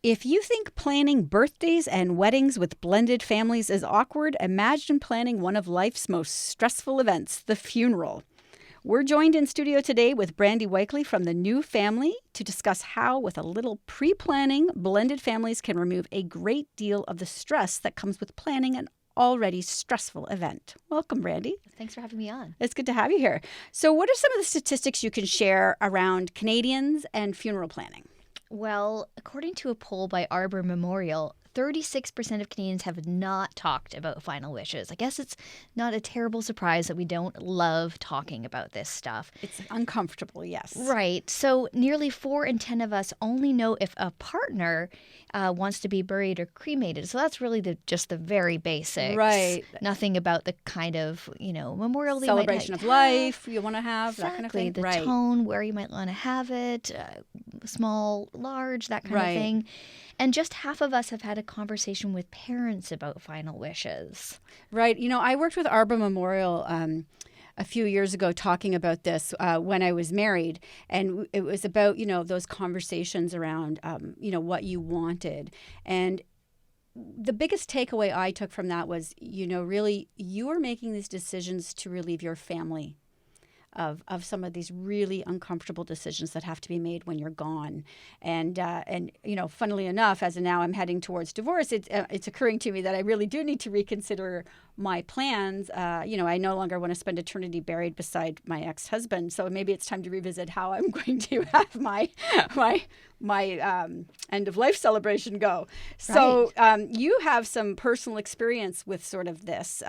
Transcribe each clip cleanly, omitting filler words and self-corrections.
If you think planning birthdays and weddings with blended families is awkward, imagine planning one of life's most stressful events, the funeral. We're joined in studio today with Brandy Wakely from the New Family to discuss how, with a little pre-planning, blended families can remove a great deal of the stress that comes with planning an already stressful event. Welcome, Brandy. Thanks for having me on. It's good to have you here. So what are some of the statistics you can share around Canadians and funeral planning? Well, according to a poll by Arbor Memorial, 36% of Canadians have not talked about final wishes. I guess it's not a terrible surprise that we don't love talking about this stuff. It's uncomfortable, yes. Right. So nearly 4 in 10 of us only know if a partner wants to be buried or cremated. So that's really just the very basics. Right. Nothing about the kind of, memorial they celebration might of life you want to have, exactly, that kind of thing. The right. tone, where you might want to have it, small, large, that kind of thing. And just half of us have had a conversation with parents about final wishes. Right. I worked with Arbor Memorial a few years ago talking about this when I was married. And it was about, those conversations around, what you wanted. And the biggest takeaway I took from that was, really, you are making these decisions to relieve your family of some of these really uncomfortable decisions that have to be made when you're gone. And funnily enough, as of now I'm heading towards divorce, it's occurring to me that I really do need to reconsider my plans. I no longer want to spend eternity buried beside my ex-husband. So maybe it's time to revisit how I'm going to have my end of life celebration go. So you have some personal experience with sort of this,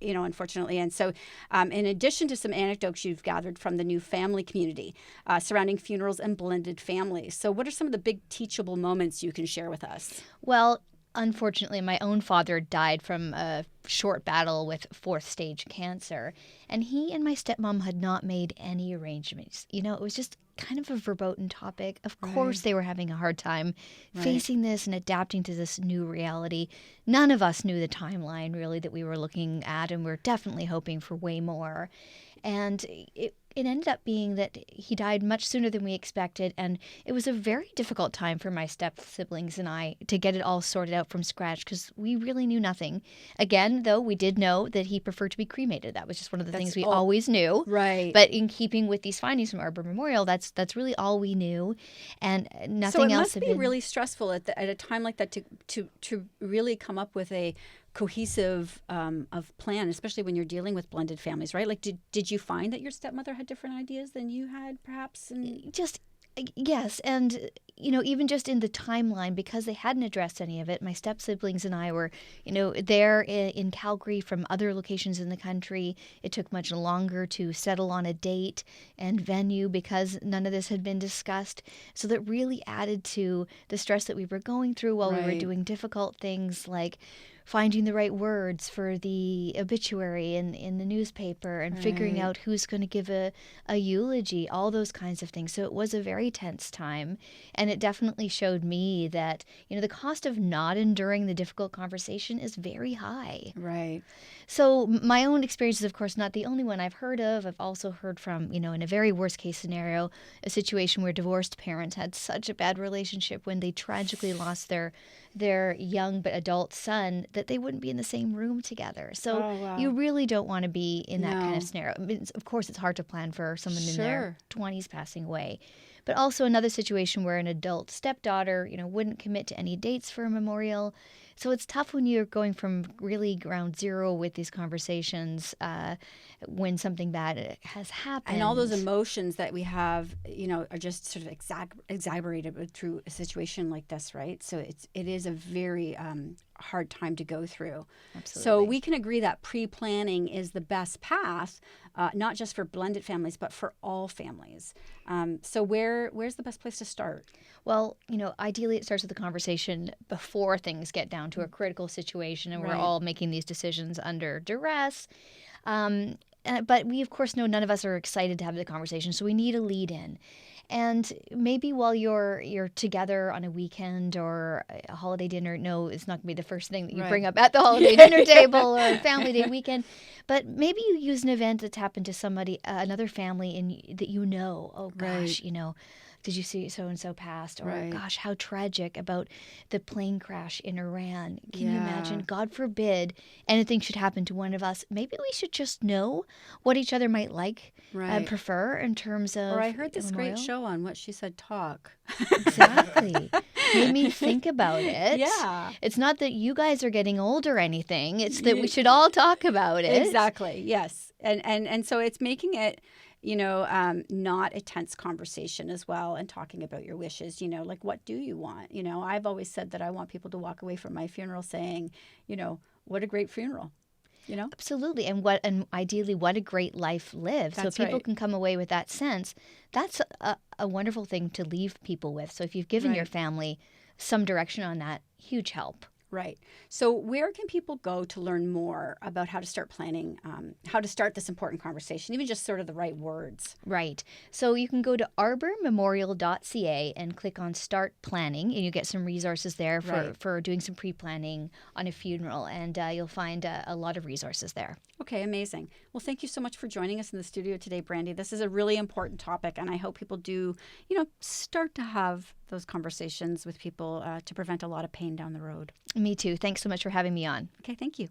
unfortunately. And so in addition to some anecdotes you've gathered from the New Family community surrounding funerals and blended families. So what are some of the big teachable moments you can share with us? Well, unfortunately, my own father died from a short battle with 4th stage cancer, and he and my stepmom had not made any arrangements. It was just kind of a verboten topic. Of course, they were having a hard time facing this and adapting to this new reality. None of us knew the timeline, really, that we were looking at, and we're definitely hoping for way more. And it ended up being that he died much sooner than we expected, and it was a very difficult time for my step-siblings and I to get it all sorted out from scratch because we really knew nothing. Again, though, we did know that he preferred to be cremated. That was just one of the things we always knew. Right. But in keeping with these findings from Arbor Memorial, that's really all we knew, and nothing else. So it must be really stressful at a time like that to really come up with a cohesive of plan, especially when you're dealing with blended families, right? Like, did you find that your stepmother had different ideas than you had, perhaps? Yes, and even just in the timeline, because they hadn't addressed any of it, my step-siblings and I were, there in Calgary from other locations in the country. It took much longer to settle on a date and venue because none of this had been discussed. So that really added to the stress that we were going through while we were doing difficult things like finding the right words for the obituary in the newspaper and figuring out who's going to give a eulogy, all those kinds of things. So it was a very tense time, and it definitely showed me that, the cost of not enduring the difficult conversation is very high. Right. So my own experience is, of course, not the only one I've heard of. I've also heard from, in a very worst case scenario, a situation where divorced parents had such a bad relationship when they tragically lost their young but adult son that they wouldn't be in the same room together. So you really don't want to be in that kind of scenario. I mean, of course, it's hard to plan for someone in their 20s passing away. But also another situation where an adult stepdaughter, wouldn't commit to any dates for a memorial. So it's tough when you're going from really ground zero with these conversations when something bad has happened. And all those emotions that we have, are just sort of exaggerated through a situation like this, right? So it is a very hard time to go through. Absolutely. So we can agree that pre-planning is the best path, not just for blended families, but for all families. So where's the best place to start? Well, ideally it starts with the conversation before things get down to a critical situation and we're all making these decisions under duress. But we, of course, know none of us are excited to have the conversation, so we need a lead in. And maybe while you're together on a weekend or a holiday dinner, no, it's not going to be the first thing that you bring up at the holiday dinner table or family day weekend. But maybe you use an event that's happened to somebody, another family, and that oh gosh, did you see so and so passed? Or Right. gosh, how tragic about the plane crash in Iran. Can you Yeah. imagine? God forbid anything should happen to one of us. Maybe we should just know what each other might like and Right. prefer in terms of Or I heard a this great memorial. show on What She Said Talk. Exactly. Made me think about it. Yeah. It's not that you guys are getting old or anything. It's that we should all talk about it. Exactly. Yes. And so it's making it, not a tense conversation as well, and talking about your wishes, like what do you want? I've always said that I want people to walk away from my funeral saying, what a great funeral, Absolutely. And ideally what a great life lived. So That's people right. can come away with that sense. That's a wonderful thing to leave people with. So if you've given your Right. family some direction on that, huge help. Right. So, where can people go to learn more about how to start planning, how to start this important conversation, even just sort of the right words? Right. So you can go to arbormemorial.ca and click on Start Planning, and you get some resources there Right. for doing some pre-planning on a funeral, and you'll find a lot of resources there. Okay, amazing. Well, thank you so much for joining us in the studio today, Brandy. This is a really important topic, and I hope people do, start to have those conversations with people to prevent a lot of pain down the road. Me too. Thanks so much for having me on. Okay, thank you.